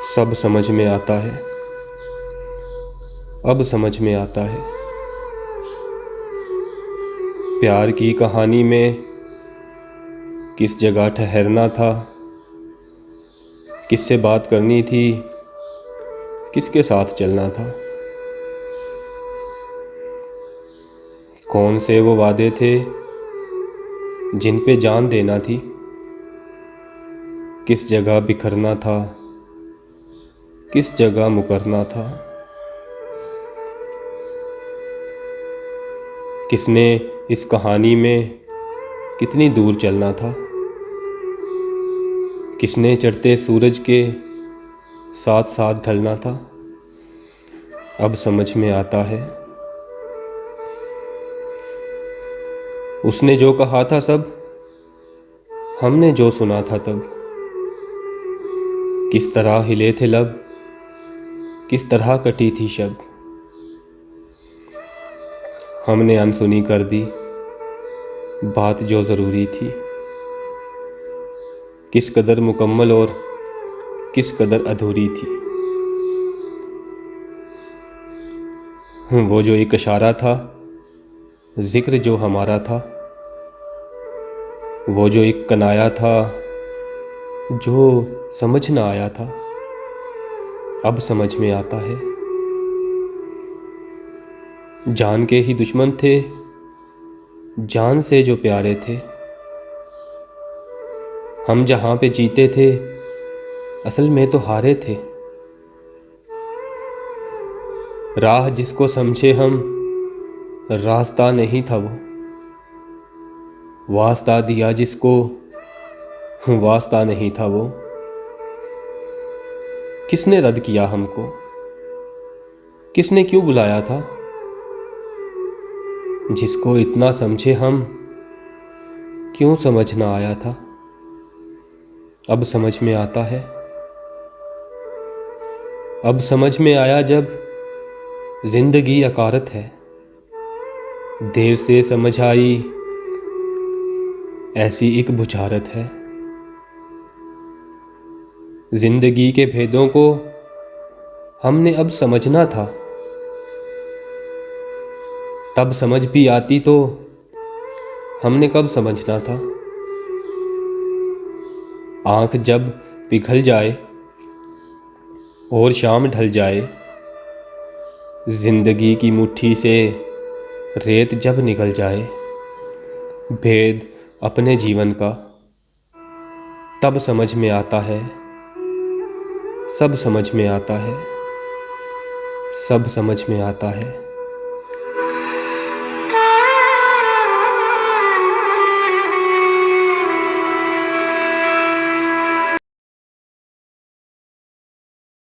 सब समझ में आता है, अब समझ में आता है। प्यार की कहानी में किस जगह ठहरना था, किससे बात करनी थी, किसके साथ चलना था। कौन से वो वादे थे जिन पे जान देना थी, किस जगह बिखरना था, किस जगह मुकरना था। किसने इस कहानी में कितनी दूर चलना था, किसने चढ़ते सूरज के साथ साथ ढलना था। अब समझ में आता है। उसने जो कहा था सब, हमने जो सुना था तब, किस तरह हिले थे लब, किस तरह कटी थी शब। हमने अनसुनी कर दी बात जो ज़रूरी थी। किस कदर मुकम्मल और किस कदर अधूरी थी। वो जो एक इशारा था, ज़िक्र जो हमारा था, वो जो एक कनाया था जो समझ ना आया था। अब समझ में आता है। जान के ही दुश्मन थे, जान से जो प्यारे थे। हम जहाँ पे जीते थे, असल में तो हारे थे। राह जिसको समझे हम, रास्ता नहीं था वो। वास्ता दिया जिसको, वास्ता नहीं था वो। किसने रद्द किया हमको, किसने क्यों बुलाया था। जिसको इतना समझे हम, क्यों समझ ना आया था। अब समझ में आता है। अब समझ में आया जब जिंदगी अकारत है। देर से समझ आई ऐसी एक बुझारत है। जिंदगी के भेदों को हमने अब समझना था। तब समझ भी आती तो हमने कब समझना था। आँख जब पिघल जाए और शाम ढल जाए, जिंदगी की मुट्ठी से रेत जब निकल जाए, भेद अपने जीवन का तब समझ में आता है। सब समझ में आता है, सब समझ में आता है।